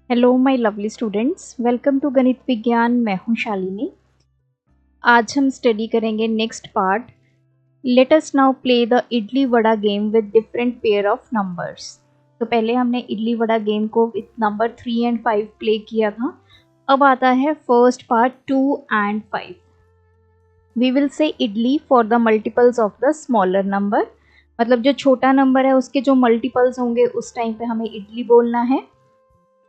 Hello my lovely students, welcome to Ganit Vigyan. मैं हूं शालिनी। आज हम स्टडी करेंगे next part. Let us now play the idli vada game with different pair of numbers. तो पहले हमने इडली वड़ा गेम को विद नंबर 3 एंड 5 प्ले किया था। अब आता है first part 2 and 5। We will say idli for the multiples of the smaller number, मतलब जो छोटा नंबर है उसके जो मल्टीपल्स होंगे उस टाइम पे हमें इडली बोलना है,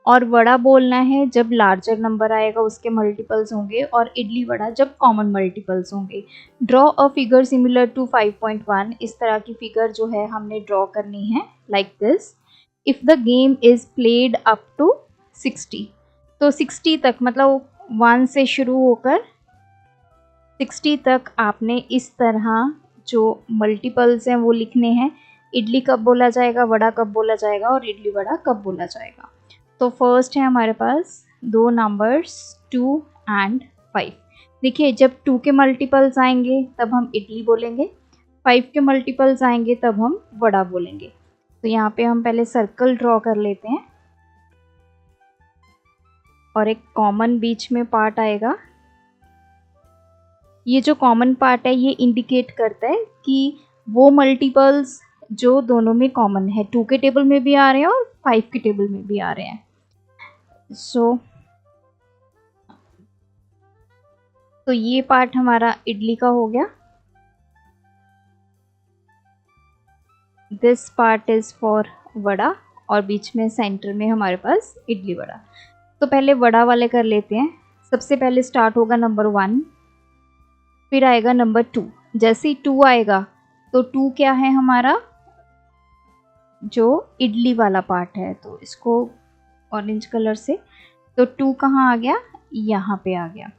और वड़ा बोलना है जब लार्जर नंबर आएगा उसके मल्टीपल्स होंगे, और इडली वड़ा जब कॉमन मल्टीपल्स होंगे। Draw a figure similar to 5.1। इस तरह की फिगर जो है हमने ड्रॉ करनी है like this. If the game is played up to 60, तो 60 तक मतलब 1 से शुरू होकर 60 तक आपने इस तरह जो मल्टीपल्स हैं वो लिखने हैं। इडली कब बोला जाएगा, वड़ा कब बोला जाएगा और इडली वड़ा कब बोला जाएगा। तो फर्स्ट है हमारे पास दो नंबर्स 2 एंड 5। देखिए, जब 2 के मल्टीपल्स आएंगे तब हम इडली बोलेंगे, 5 के मल्टीपल्स आएंगे तब हम वड़ा बोलेंगे। तो यहाँ पे हम पहले सर्कल ड्रॉ कर लेते हैं और एक कॉमन बीच में पार्ट आएगा। ये जो कॉमन पार्ट है ये इंडिकेट करता है कि वो मल्टीपल्स जो दोनों में कॉमन है, 2 के टेबल में भी आ रहे हैं और 5 के टेबल में भी आ रहे हैं। तो ये पार्ट हमारा इडली का हो गया। This part is for vada, और बीच में सेंटर में हमारे पास इडली वड़ा। तो पहले वड़ा वाले कर लेते हैं। सबसे पहले स्टार्ट होगा नंबर 1, फिर आएगा नंबर 2। जैसे ही 2 आएगा तो 2 क्या है हमारा, जो इडली वाला पार्ट है, तो इसको ऑरेंज कलर से, तो 2 कहाँ आ गया, यहाँ पे आ गया।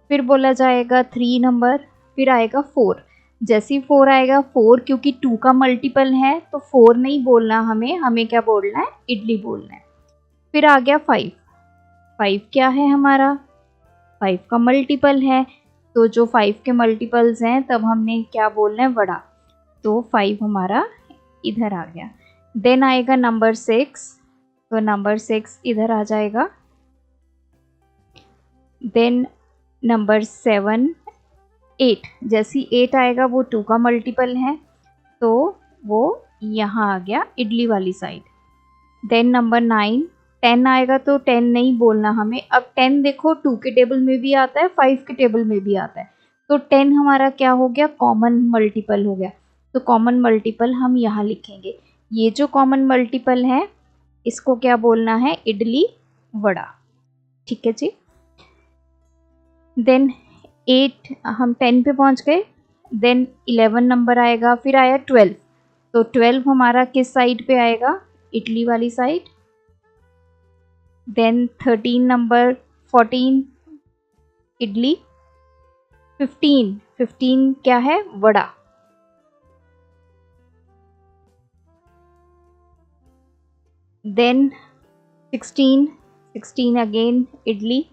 फिर बोला जाएगा 3 नंबर, फिर आएगा 4। जैसे ही 4 आएगा, 4 क्योंकि 2 का मल्टीपल है तो 4 नहीं बोलना हमें क्या बोलना है, इडली बोलना है। फिर आ गया 5। 5 क्या है हमारा, 5 का मल्टीपल है, तो जो 5 के मल्टीपल्स हैं तब हमने क्या बोलना है, वड़ा। तो 5 हमारा इधर आ गया। देन आएगा नंबर 6, तो नंबर 6 इधर आ जाएगा। Then number 7, 8। जैसी 8 आएगा वो 2 का मल्टीपल है तो वो यहाँ आ गया इडली वाली साइड। देन नंबर 9, 10 आएगा तो 10 नहीं बोलना हमें। अब 10 देखो 2 के टेबल में भी आता है, 5 के टेबल में भी आता है, तो 10 हमारा क्या हो गया, कॉमन मल्टीपल हो गया। तो कॉमन मल्टीपल हम यहाँ लिखेंगे। ये जो कॉमन मल्टीपल है इसको क्या बोलना है, इडली वड़ा। ठीक है जी। देन 8, हम 10 पे पहुंच गए। देन 11 नंबर आएगा, फिर आया 12। तो 12 हमारा किस साइड पे आएगा, इडली वाली साइड। Then 13 number, 14 idli. 15 क्या है, वड़ा। Then 16 again idli.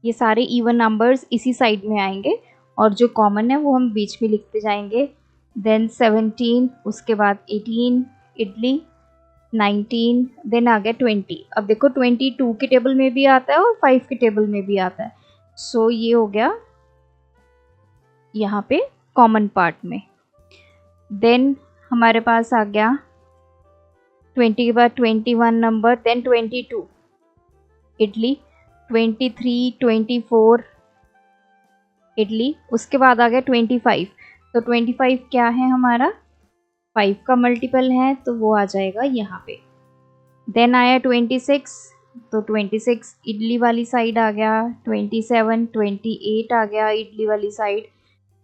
ये सारे इवन नंबर्स इसी साइड में आएंगे और जो कॉमन है वो हम बीच में लिखते जाएंगे। देन 17, उसके बाद 18 इडली। 19, देन आ गया 20। अब देखो 22 के टेबल में भी आता है और 5 के टेबल में भी आता है। सो ये हो गया यहाँ पे कॉमन पार्ट में। देन हमारे पास आ गया 20 के बाद 21 नंबर, देन 22 इडली। 23, 24 इडली। उसके बाद आ गया 25। तो 25 क्या है हमारा, 5 का मल्टीपल है तो वो आ जाएगा यहाँ पे। देन आया 26, तो 26 इडली वाली साइड आ गया। 27, 28 आ गया इडली वाली साइड।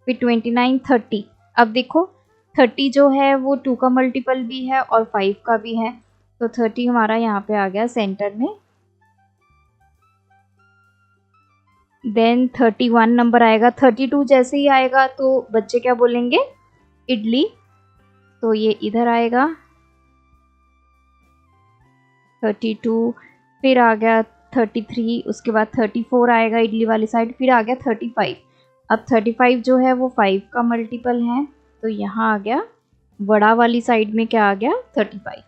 फिर 29, 30। अब देखो 30 जो है वो 2 का मल्टीपल भी है और 5 का भी है, तो 30 हमारा यहाँ पे आ गया सेंटर में। देन 31 नंबर आएगा। 32 जैसे ही आएगा तो बच्चे क्या बोलेंगे, इडली, तो ये इधर आएगा 32। फिर आ गया 33, उसके बाद 34 आएगा इडली वाली साइड। फिर आ गया 35। अब 35 जो है वो 5 का मल्टीपल है, तो यहाँ आ गया वड़ा वाली साइड में क्या आ गया, 35।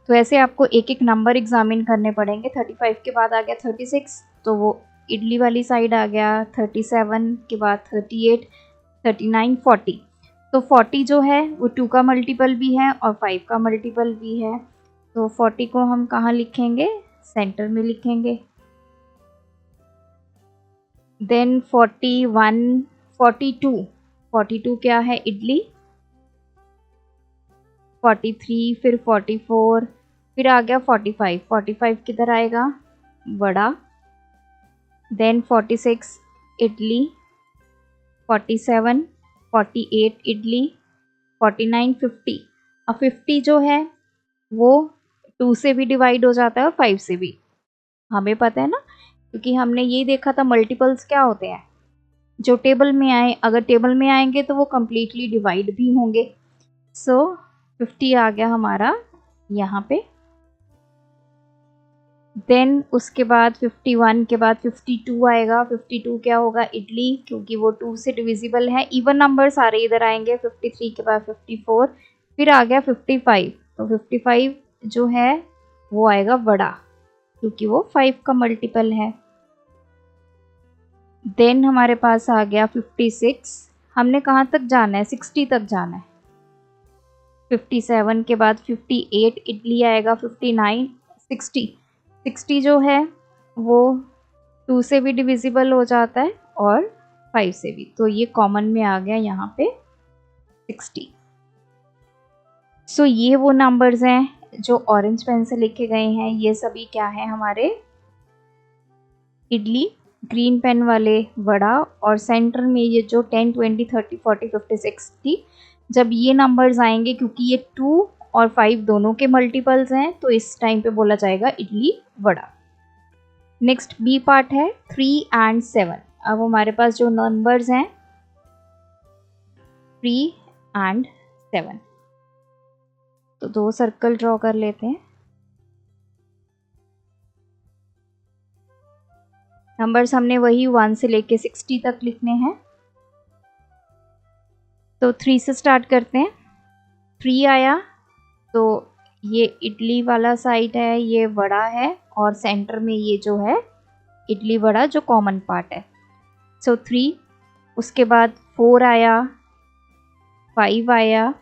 तो ऐसे आपको एक एक नंबर एग्जामिन करने पड़ेंगे। 35 के बाद आ गया 36, तो वो इडली वाली साइड आ गया। 37 के बाद 38, 39, 40। तो 40 जो है वो 2 का मल्टीपल भी है और 5 का मल्टीपल भी है। तो 40 को हम कहाँ लिखेंगे? सेंटर में लिखेंगे। देन 41, 42, 42 क्या है? इडली। 43, फिर 44, फिर आ गया 45। 45 किधर आएगा? वड़ा। देन 46 इडली, 47, 48 इडली, 49, 50। अब 50 जो है वो 2 से भी डिवाइड हो जाता है और 5 से भी, हमें पता है ना, क्योंकि हमने ये देखा था मल्टीपल्स क्या होते हैं, जो टेबल में आए, अगर टेबल में आएंगे तो वो कम्प्लीटली डिवाइड भी होंगे। सो 50 आ गया हमारा यहाँ पे। देन उसके बाद 51 के बाद 52 आएगा। 52 क्या होगा? इडली, क्योंकि वो 2 से डिविजिबल है। इवन नंबर सारे इधर आएंगे। 53 के बाद 54, फिर आ गया 55। तो 55 जो है वो आएगा वड़ा, क्योंकि वो 5 का मल्टीपल है। देन हमारे पास आ गया 56। हमने कहाँ तक जाना है? 60 तक जाना है। 57 के बाद 58 इडली आएगा। 59, 60। 60 जो है वो 2 से भी डिविजिबल हो जाता है और 5 से भी, तो ये कॉमन में आ गया यहाँ पे 60। सो ये वो नंबर्स हैं जो ऑरेंज पेन से लिखे गए हैं। ये सभी क्या है? हमारे इडली, ग्रीन पेन वाले वड़ा, और सेंटर में ये जो 10, 20, 30, 40, 50, 60, जब ये नंबर्स आएंगे, क्योंकि ये 2 और 5 दोनों के मल्टीपल्स हैं, तो इस टाइम पे बोला जाएगा idli vada. Next B part है 3 and 7। अब हमारे पास जो नंबर्स हैं 3 and 7, तो 2 सर्कल ड्रॉ कर लेते हैं। नंबर्स हमने वही 1 से लेके 60 तक लिखने हैं। तो 3 से स्टार्ट करते हैं। 3 आया तो ये इडली वाला साइड है, ये वड़ा है, और सेंटर में ये जो है इडली वड़ा जो कॉमन पार्ट है। सो 3। उसके बाद 4 आया, 5 आया,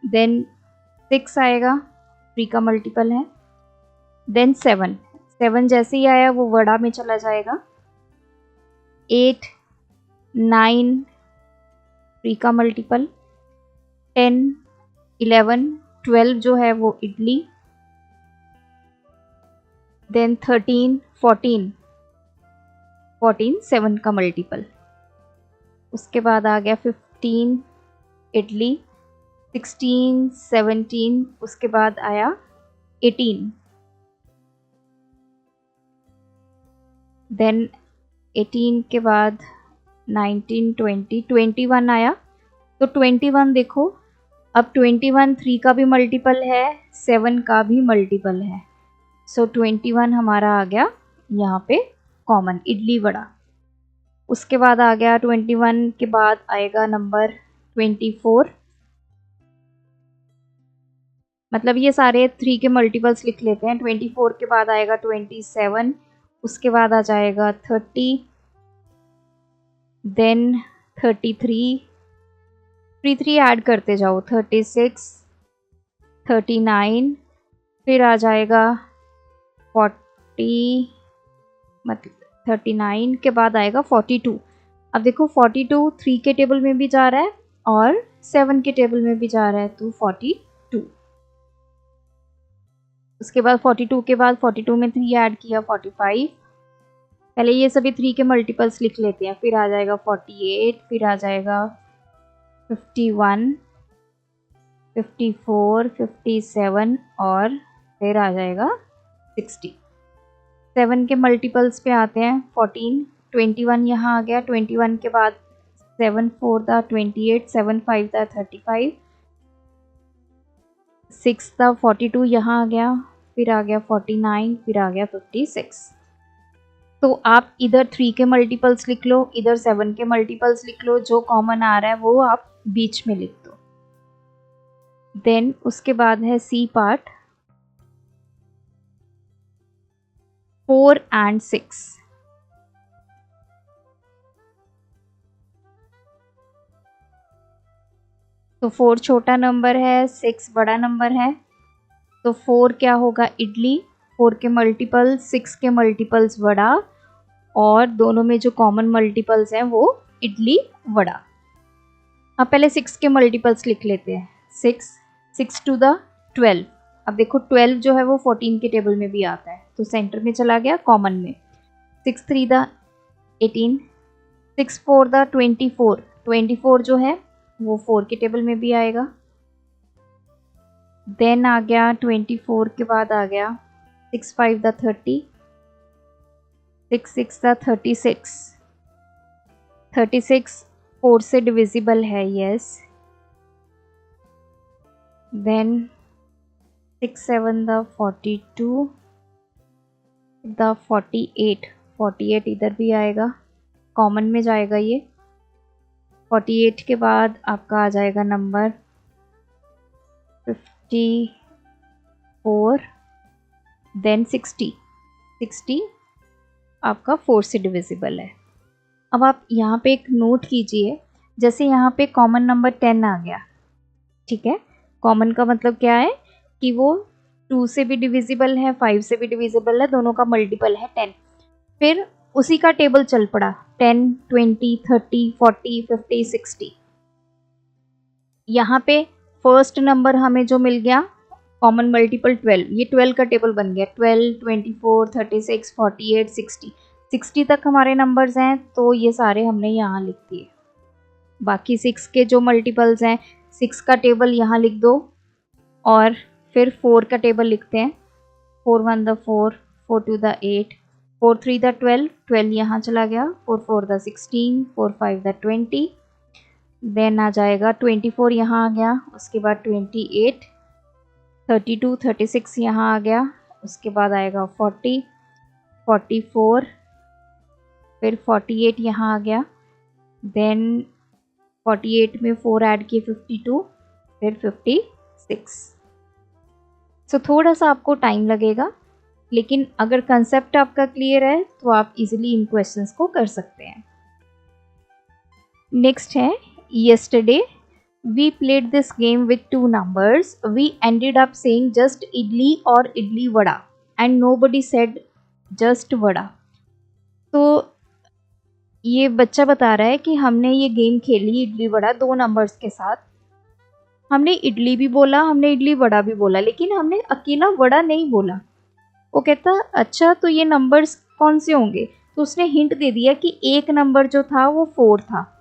देन 6 आएगा, 3 का मल्टीपल है। देन 7, 7 जैसे ही आया वो वड़ा में चला जाएगा। 8, 9, 3 का मल्टीपल। 10, 11, 12 जो है वो इडली। देन 13, 14, 7 का मल्टीपल। उसके बाद आ गया 15 इडली, 16, 17, उसके बाद आया 18। देन 18 के बाद 19, 20, 21 आया। तो 21 देखो, अब 21 3 का भी मल्टीपल है, 7 का भी मल्टीपल है। सो 21 हमारा आ गया यहाँ पे कॉमन, इडली वड़ा। उसके बाद आ गया 21 के बाद आएगा नंबर 24, मतलब ये सारे 3 के मल्टीपल्स लिख लेते हैं। 24 के बाद आएगा 27, उसके बाद आ जाएगा 30, देन 33, 3 ऐड करते जाओ, 36, 39, फिर आ जाएगा 40, मतलब 39 के बाद आएगा 42। अब देखो 42 3 के टेबल में भी जा रहा है और 7 के टेबल में भी जा रहा है, तो 42। उसके बाद 42 के बाद 42 में 3 ऐड किया, 45। पहले ये सभी 3 के मल्टीपल्स लिख लेते हैं। फिर आ जाएगा 48, फिर आ जाएगा 51, 54, 57 और फिर आ जाएगा 60। 7 के मल्टीपल्स पे आते हैं। 14, 21 यहाँ आ गया। 21 के बाद 7 4 था 28, 7 5 था 35, 6 था 42 यहाँ आ गया, फिर आ गया 49, फिर आ गया 56। तो आप इधर 3 के मल्टीपल्स लिख लो, इधर 7 के मल्टीपल्स लिख लो, जो कॉमन आ रहा है वो आप बीच में लिख दो। देन उसके बाद है सी पार्ट। 4 and 6। तो 4 छोटा नंबर है, 6 बड़ा नंबर है। तो 4 क्या होगा? इडली। 4 के मल्टीपल 6 के मल्टीपल्स वड़ा, और दोनों में जो कॉमन मल्टीपल्स हैं वो इडली वड़ा। अब पहले 6 के मल्टीपल्स लिख लेते हैं। 6 टू द 12। अब देखो 12 जो है वो 14 के टेबल में भी आता है, तो सेंटर में चला गया कॉमन में। 6 3 द 18, 6 4 द 24। 24 जो है वो 4 के टेबल में भी आएगा। देन आ गया 24 के बाद आ गया 6 5 द 30, 6 6 द 36। 36 4 से डिविजिबल है, यस। Then 6 7 the 42, the 48। 48 इधर भी आएगा, कॉमन में जाएगा ये। 48 के बाद आपका आ जाएगा नंबर 54, देन 60। 60 आपका 4 से डिविजिबल है। अब आप यहाँ पे एक नोट कीजिए, जैसे यहाँ पे कॉमन नंबर 10 आ गया, ठीक है। कॉमन का मतलब क्या है कि वो 2 से भी डिविजिबल है, 5 से भी डिविजिबल है, दोनों का मल्टीपल है 10। फिर उसी का टेबल चल पड़ा, 10 20 30 40 50 60। यहाँ पे फर्स्ट नंबर हमें जो मिल गया कॉमन मल्टीपल 12, ये 12 का टेबल बन गया। 12 24 36 48 60। 60 तक हमारे नंबर्स हैं, तो ये सारे हमने यहाँ लिख दिए। बाकी 6 के जो मल्टीपल्स हैं, 6 का टेबल यहाँ लिख दो, और फिर 4 का टेबल लिखते हैं। 4 1 द 4, 4 2 द 8, 4 3 द 12, 12 यहाँ चला गया। 4 4 द 16, 4 5 द 20। देन आ जाएगा 24 यहाँ आ गया, उसके बाद 28, 32 36 यहाँ आ गया, उसके बाद आएगा 40 44, फिर 48 यहाँ आ गया। देन 48 में 4 ऐड किए 52, फिर 56। सो थोड़ा सा आपको टाइम लगेगा, लेकिन अगर कंसेप्ट आपका क्लियर है तो आप इजीली इन क्वेश्चंस को कर सकते हैं। नेक्स्ट है, yesterday we played this game with 2 numbers. We ended up saying just idli or idli vada and nobody said just vada. तो ये बच्चा बता रहा है कि हमने ये गेम खेली इडली वड़ा 2 नंबर्स के साथ। हमने इडली भी बोला, हमने इडली वड़ा भी बोला, लेकिन हमने अकेला वड़ा नहीं बोला। वो कहता अच्छा तो ये नंबर्स कौन से होंगे? तो उसने हिंट दे दिया कि एक नंबर जो था वो 4 था।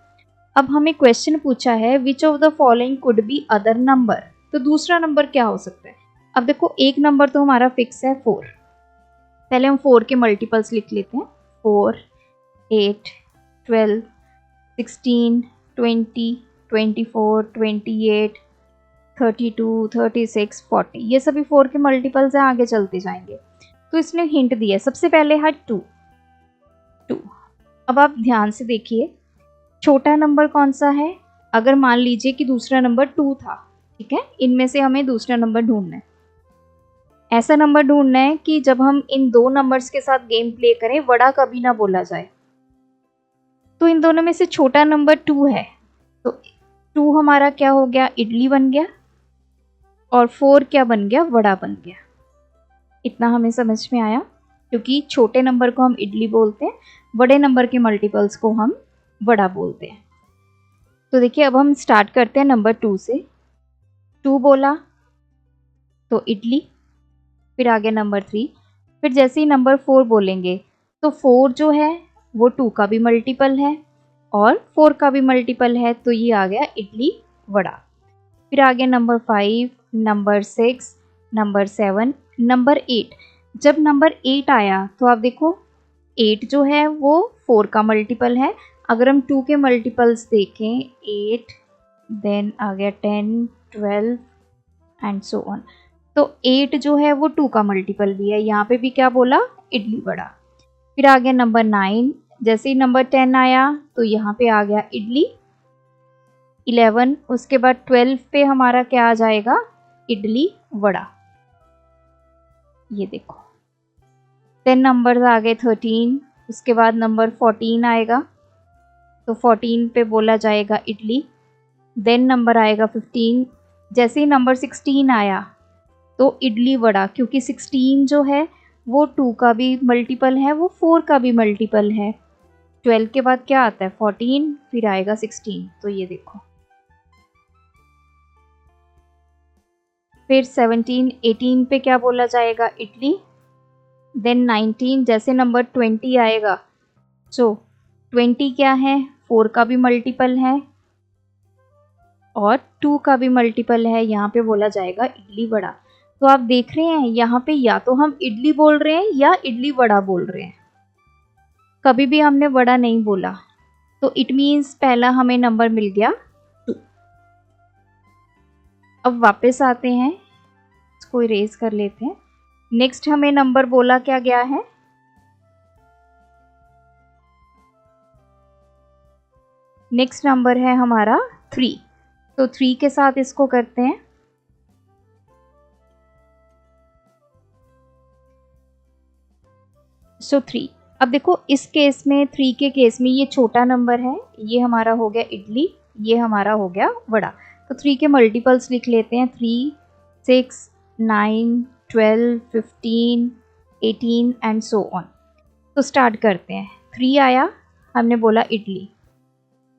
अब हमें क्वेश्चन पूछा है which of the following could be other number, तो दूसरा नंबर क्या हो सकता है? अब देखो एक नंबर तो हमारा फिक्स है 4। पहले हम 4 के मल्टीपल्स लिख लेते हैं। 4 8 12 16 20 24 28 32 36 40, ये सभी 4 के मल्टीपल्स हैं, आगे चलते जाएंगे। तो इसने हिंट दिया, सबसे पहले है 2। अब आप ध्यान से देखिए छोटा नंबर कौन सा है। अगर मान लीजिए कि दूसरा नंबर 2 था, ठीक है, इनमें से हमें दूसरा नंबर ढूंढना है। ऐसा नंबर ढूंढना है कि जब हम इन 2 नंबर्स के साथ गेम प्ले करें वड़ा कभी ना बोला जाए। तो इन दोनों में से छोटा नंबर 2 है, तो 2 हमारा क्या हो गया? इडली बन गया, और 4 क्या बन गया? वड़ा बन गया। इतना हमें समझ में आया, क्योंकि छोटे नंबर को हम इडली बोलते हैं, बड़े नंबर के मल्टीपल्स को हम वड़ा बोलते हैं। तो देखिए अब हम स्टार्ट करते हैं नंबर 2 से। 2 बोला तो इडली, फिर आगे नंबर 3, फिर जैसे ही नंबर 4 बोलेंगे तो 4 जो है वो 2 का भी मल्टीपल है और 4 का भी मल्टीपल है, तो ये आ गया इडली वड़ा। फिर आगे नंबर 5, नंबर 6, नंबर 7, नंबर 8। जब नंबर 8 आया तो आप देखो 8 जो है वो 4 का मल्टीपल है। अगर हम 2 के मल्टीपल्स देखें 8, देन आ गया 10 12 एंड सो ऑन, तो 8 जो है वो 2 का मल्टीपल भी है। यहाँ पे भी क्या बोला? इडली वड़ा। फिर आ गया नंबर 9, जैसे ही नंबर 10 आया तो यहाँ पे आ गया इडली। 11, उसके बाद 12 पे हमारा क्या आ जाएगा? इडली वड़ा। ये देखो 10 नंबर्स आ गए 13, उसके बाद नंबर 14 आएगा, तो 14 पे बोला जाएगा इडली। देन नंबर आएगा 15, जैसे ही नंबर 16 आया तो इडली वड़ा, क्योंकि 16 जो है वो 2 का भी मल्टीपल है, वो 4 का भी मल्टीपल है। 12 के बाद क्या आता है 14, फिर आएगा 16, तो ये देखो। फिर 17, 18 पे क्या बोला जाएगा इडली। देन 19, जैसे नंबर 20 आएगा, सो 20 क्या है 4 का भी मल्टीपल है और 2 का भी मल्टीपल है, यहाँ पे बोला जाएगा इडली वड़ा। तो आप देख रहे हैं यहाँ पे या तो हम इडली बोल रहे हैं या इडली वड़ा बोल रहे हैं, कभी भी हमने वड़ा नहीं बोला। तो इट मीन्स पहला हमें नंबर मिल गया 2। अब वापस आते हैं, इसको इरेज कर लेते हैं। नेक्स्ट हमें नंबर बोला क्या गया है, नेक्स्ट नंबर है हमारा 3। तो 3 के साथ इसको करते हैं। सो 3, अब देखो इस केस में 3 के केस में ये छोटा नंबर है, ये हमारा हो गया इडली, ये हमारा हो गया वड़ा। तो 3 के मल्टीपल्स लिख लेते हैं, 3, 6, 9, 12, 15, 18 एंड सो ऑन। तो स्टार्ट करते हैं। 3 आया, हमने बोला इडली।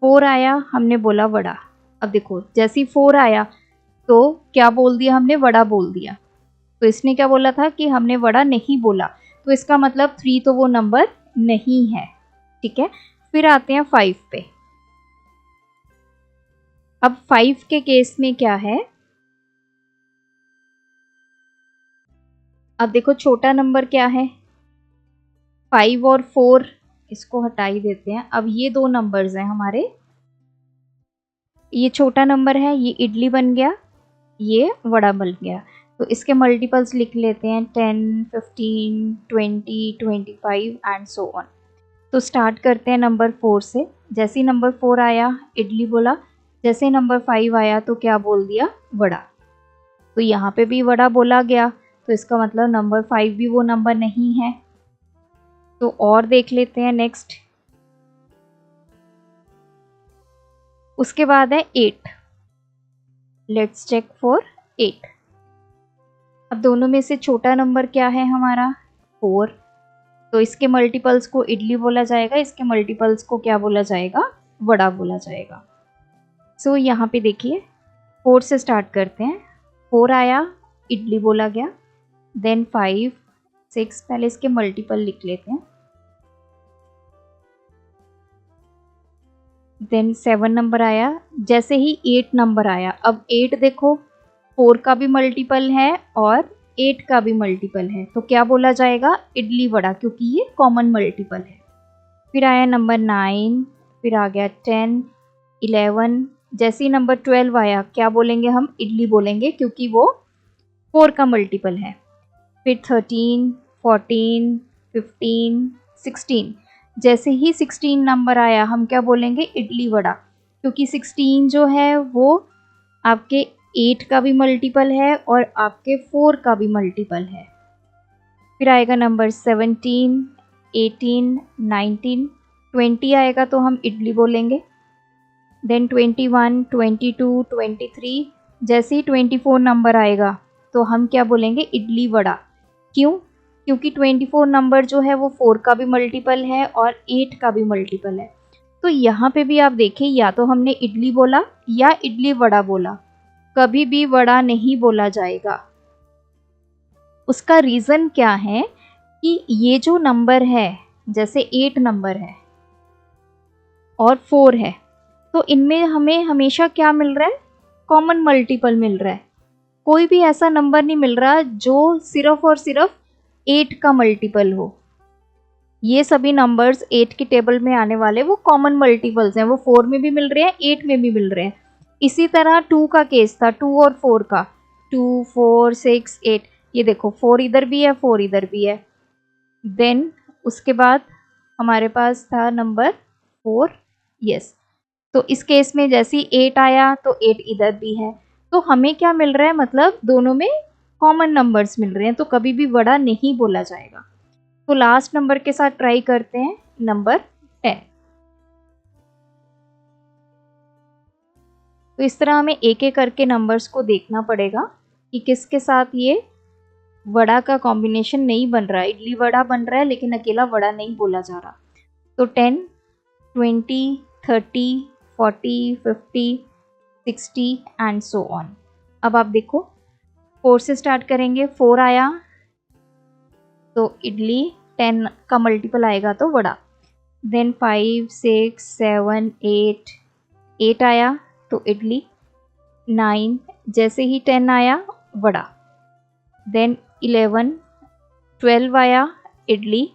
4 आया, हमने बोला वड़ा। अब देखो जैसे ही 4 आया तो क्या बोल दिया हमने, वड़ा बोल दिया। तो इसने क्या बोला था कि हमने वड़ा नहीं बोला, तो इसका मतलब 3 तो वो नंबर नहीं है, ठीक है। फिर आते हैं 5 पे। अब 5 के केस में क्या है, अब देखो छोटा नंबर क्या है 5 और 4, इसको हटा ही देते हैं। अब ये 2 नंबर्स हैं हमारे, ये छोटा नंबर है, ये इडली बन गया, ये वड़ा बन गया। तो इसके मल्टीपल्स लिख लेते हैं, 10, 15, 20, 25 एंड सो ऑन। तो स्टार्ट करते हैं नंबर 4 से। जैसे ही नंबर 4 आया इडली बोला, जैसे नंबर 5 आया तो क्या बोल दिया, वड़ा। तो यहाँ पे भी वड़ा बोला गया, तो इसका मतलब नंबर 5 भी वो नंबर नहीं है। तो और देख लेते हैं नेक्स्ट। उसके बाद है 8। Let's check for 8। अब दोनों में से छोटा नंबर क्या है हमारा 4, तो इसके मल्टीपल्स को इडली बोला जाएगा, इसके मल्टीपल्स को क्या बोला जाएगा, वड़ा बोला जाएगा। सो यहाँ पे देखिए 4 से स्टार्ट करते हैं। 4 आया, इडली बोला गया। देन 5, 6, पहले इसके मल्टीपल लिख लेते हैं। देन 7 नंबर आया, जैसे ही 8 नंबर आया, अब 8 देखो 4 का भी मल्टीपल है और 8 का भी मल्टीपल है, तो क्या बोला जाएगा, इडली वड़ा, क्योंकि ये कॉमन मल्टीपल है। फिर आया नंबर 9, फिर आ गया 10, 11, जैसे ही नंबर 12 आया क्या बोलेंगे हम, इडली बोलेंगे, क्योंकि वो 4 का मल्टीपल है। फिर 13, 14, 15, 16, जैसे ही 16 नंबर आया हम क्या बोलेंगे, इडली वड़ा, क्योंकि 16 जो है वो आपके 8 का भी मल्टीपल है और आपके 4 का भी मल्टीपल है। फिर आएगा नंबर 17, 18, 19, 20 आएगा तो हम इडली बोलेंगे। देन 21, 22, 23, जैसे ही 24 नंबर आएगा तो हम क्या बोलेंगे, इडली वड़ा। क्यों, क्योंकि 24 नंबर जो है वो 4 का भी मल्टीपल है और 8 का भी मल्टीपल है। तो यहाँ पे भी आप देखें, या तो हमने इडली बोला या इडली वड़ा बोला, कभी भी वड़ा नहीं बोला जाएगा। उसका रीज़न क्या है कि ये जो नंबर है, जैसे 8 नंबर है और 4 है, तो इनमें हमें हमेशा क्या मिल रहा है, कॉमन मल्टीपल मिल रहा है। कोई भी ऐसा नंबर नहीं मिल रहा जो सिर्फ और सिर्फ 8 का मल्टीपल हो। ये सभी नंबर्स 8 की टेबल में आने वाले वो कॉमन मल्टीपल्स हैं, वो 4 में भी मिल रहे हैं, 8 में भी मिल रहे हैं। इसी तरह 2 का केस था, 2 और 4 का, 2, 4, 6, 8, ये देखो 4 इधर भी है, 4 इधर भी है। देन उसके बाद हमारे पास था नंबर 4, यस। तो इस केस में जैसे ही 8 आया तो 8 इधर भी है, तो हमें क्या मिल रहा है, मतलब दोनों में कॉमन नंबर्स मिल रहे हैं, तो कभी भी वड़ा नहीं बोला जाएगा। तो लास्ट नंबर के साथ ट्राई करते हैं, नंबर 10। तो इस तरह हमें एक एक करके नंबर्स को देखना पड़ेगा कि किसके साथ ये वड़ा का कॉम्बिनेशन नहीं बन रहा है। इडली वड़ा बन रहा है लेकिन अकेला वड़ा नहीं बोला जा रहा। तो 10, 20, 30, 40, 50, 60 एंड सो ऑन। अब आप देखो 4 से स्टार्ट करेंगे, 4 आया तो इडली, 10 का मल्टीपल आएगा तो वड़ा। देन 5, 6, 7, 8 आया तो इडली, 9 जैसे ही 10 आया वड़ा। देन 11, 12 आया इडली,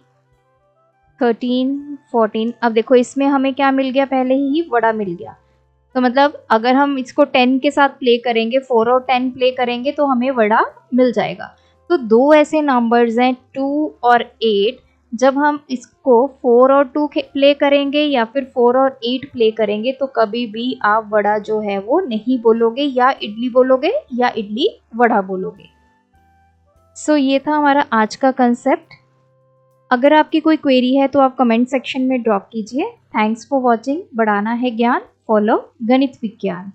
13, 14। अब देखो इसमें हमें क्या मिल गया, पहले ही वड़ा मिल गया। तो मतलब अगर हम इसको 10 के साथ प्ले करेंगे, 4 और 10 प्ले करेंगे तो हमें वड़ा मिल जाएगा। तो दो ऐसे नंबर्स हैं 2 और 8। जब हम इसको 4 और 2 प्ले करेंगे या फिर 4 और 8 प्ले करेंगे तो कभी भी आप वड़ा जो है वो नहीं बोलोगे, या इडली बोलोगे या इडली वड़ा बोलोगे। सो ये था हमारा आज का कंसेप्ट। अगर आपकी कोई क्वेरी है तो आप कमेंट सेक्शन में ड्रॉप कीजिए। Thanks for watching. बढ़ाना है ज्ञान, फॉलो गणित विज्ञान।